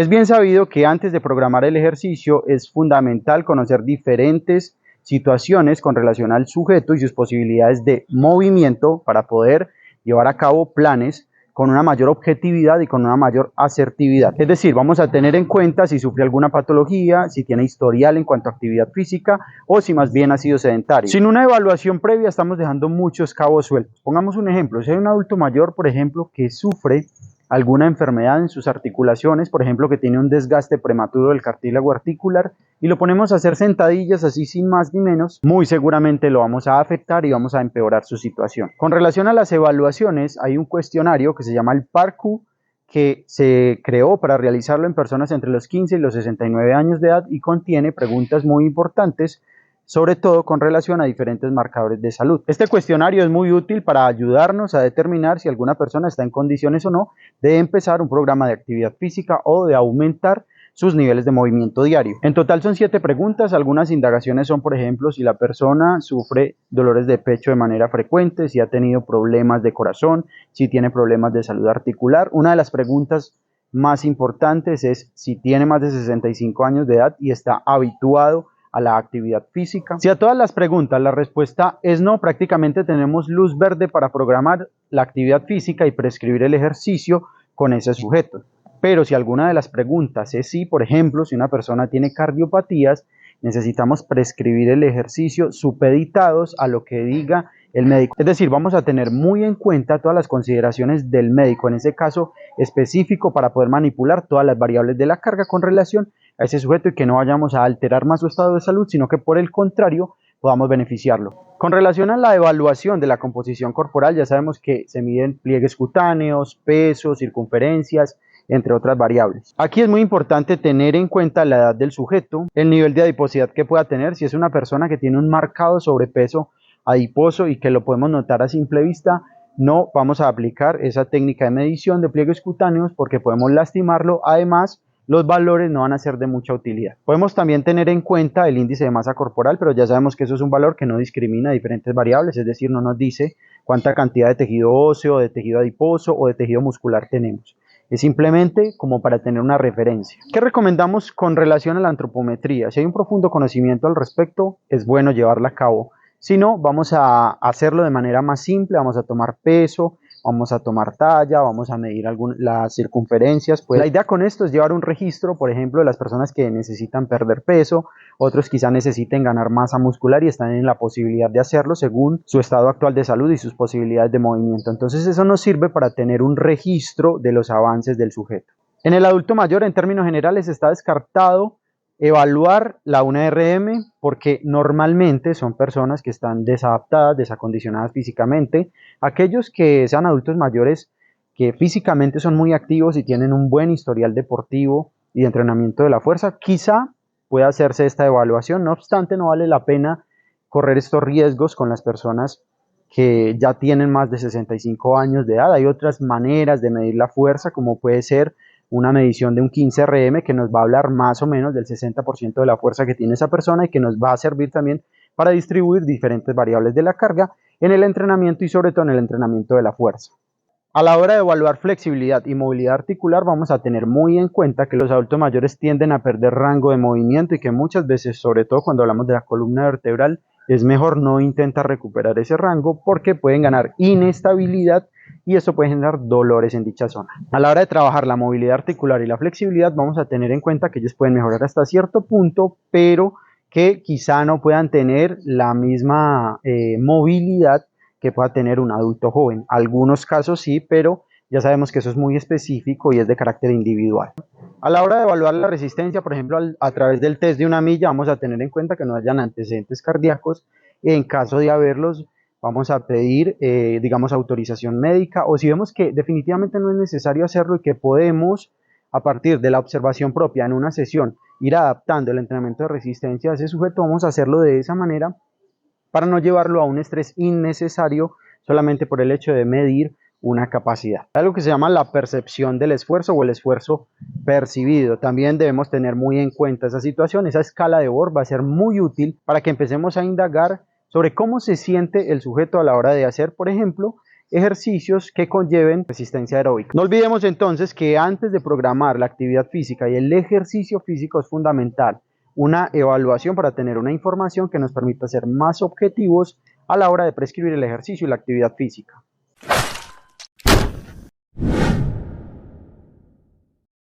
Es bien sabido que antes de programar el ejercicio es fundamental conocer diferentes situaciones con relación al sujeto y sus posibilidades de movimiento para poder llevar a cabo planes con una mayor objetividad y con una mayor asertividad. Es decir, vamos a tener en cuenta si sufre alguna patología, si tiene historial en cuanto a actividad física o si más bien ha sido sedentario. Sin una evaluación previa estamos dejando muchos cabos sueltos. Pongamos un ejemplo, si hay un adulto mayor, por ejemplo, que sufre alguna enfermedad en sus articulaciones, por ejemplo, que tiene un desgaste prematuro del cartílago articular, y lo ponemos a hacer sentadillas así sin más ni menos, muy seguramente lo vamos a afectar y vamos a empeorar su situación. Con relación a las evaluaciones, hay un cuestionario que se llama el PARCU, que se creó para realizarlo en personas entre los 15 y los 69 años de edad y contiene preguntas muy importantes, sobre todo con relación a diferentes marcadores de salud. Este cuestionario es muy útil para ayudarnos a determinar si alguna persona está en condiciones o no de empezar un programa de actividad física o de aumentar sus niveles de movimiento diario. En total son 7 preguntas, algunas indagaciones son, por ejemplo, si la persona sufre dolores de pecho de manera frecuente, si ha tenido problemas de corazón, si tiene problemas de salud articular. Una de las preguntas más importantes es si tiene más de 65 años de edad y está habituado a la actividad física. Si a todas las preguntas la respuesta es no, prácticamente tenemos luz verde para programar la actividad física y prescribir el ejercicio con ese sujeto. Pero si alguna de las preguntas es sí, por ejemplo, si una persona tiene cardiopatías, necesitamos prescribir el ejercicio supeditados a lo que diga el médico. Es decir, vamos a tener muy en cuenta todas las consideraciones del médico en ese caso específico para poder manipular todas las variables de la carga con relación a ese sujeto y que no vayamos a alterar más su estado de salud, sino que por el contrario podamos beneficiarlo. Con relación a la evaluación de la composición corporal, ya sabemos que se miden pliegues cutáneos, pesos, circunferencias, entre otras variables. Aquí es muy importante tener en cuenta la edad del sujeto, el nivel de adiposidad que pueda tener, si es una persona que tiene un marcado sobrepeso adiposo y que lo podemos notar a simple vista, no vamos a aplicar esa técnica de medición de pliegues cutáneos porque podemos lastimarlo. Además, los valores no van a ser de mucha utilidad. Podemos también tener en cuenta el índice de masa corporal, pero ya sabemos que eso es un valor que no discrimina diferentes variables, es decir, no nos dice cuánta cantidad de tejido óseo, de tejido adiposo o de tejido muscular tenemos. Es simplemente como para tener una referencia. ¿Qué recomendamos con relación a la antropometría? Si hay un profundo conocimiento al respecto, es bueno llevarla a cabo. Si no, vamos a hacerlo de manera más simple, vamos a tomar peso, vamos a tomar talla, vamos a medir las circunferencias. Pues la idea con esto es llevar un registro, por ejemplo, de las personas que necesitan perder peso, otros quizá necesiten ganar masa muscular y están en la posibilidad de hacerlo según su estado actual de salud y sus posibilidades de movimiento. Entonces eso nos sirve para tener un registro de los avances del sujeto. En el adulto mayor, en términos generales, está descartado evaluar la 1RM porque normalmente son personas que están desadaptadas, desacondicionadas físicamente. Aquellos que sean adultos mayores que físicamente son muy activos y tienen un buen historial deportivo y de entrenamiento de la fuerza, quizá pueda hacerse esta evaluación. No obstante, no vale la pena correr estos riesgos con las personas que ya tienen más de 65 años de edad. Hay otras maneras de medir la fuerza, como puede ser una medición de un 15RM que nos va a hablar más o menos del 60% de la fuerza que tiene esa persona y que nos va a servir también para distribuir diferentes variables de la carga en el entrenamiento y sobre todo en el entrenamiento de la fuerza. A la hora de evaluar flexibilidad y movilidad articular vamos a tener muy en cuenta que los adultos mayores tienden a perder rango de movimiento y que muchas veces, sobre todo cuando hablamos de la columna vertebral, es mejor no intentar recuperar ese rango porque pueden ganar inestabilidad y eso puede generar dolores en dicha zona. A la hora de trabajar la movilidad articular y la flexibilidad vamos a tener en cuenta que ellos pueden mejorar hasta cierto punto, pero que quizá no puedan tener la misma movilidad que pueda tener un adulto joven. Algunos casos sí, pero ya sabemos que eso es muy específico y es de carácter individual. A la hora de evaluar la resistencia, por ejemplo, a través del test de una milla, vamos a tener en cuenta que no hayan antecedentes cardíacos. En caso de haberlos, vamos a pedir, digamos, autorización médica, o si vemos que definitivamente no es necesario hacerlo y que podemos, a partir de la observación propia en una sesión, ir adaptando el entrenamiento de resistencia a ese sujeto, vamos a hacerlo de esa manera para no llevarlo a un estrés innecesario solamente por el hecho de medir una capacidad. Algo que se llama la percepción del esfuerzo o el esfuerzo percibido. También debemos tener muy en cuenta esa situación. Esa escala de Borg va a ser muy útil para que empecemos a indagar sobre cómo se siente el sujeto a la hora de hacer, por ejemplo, ejercicios que conlleven resistencia aeróbica. No olvidemos entonces que antes de programar la actividad física y el ejercicio físico es fundamental una evaluación para tener una información que nos permita ser más objetivos a la hora de prescribir el ejercicio y la actividad física.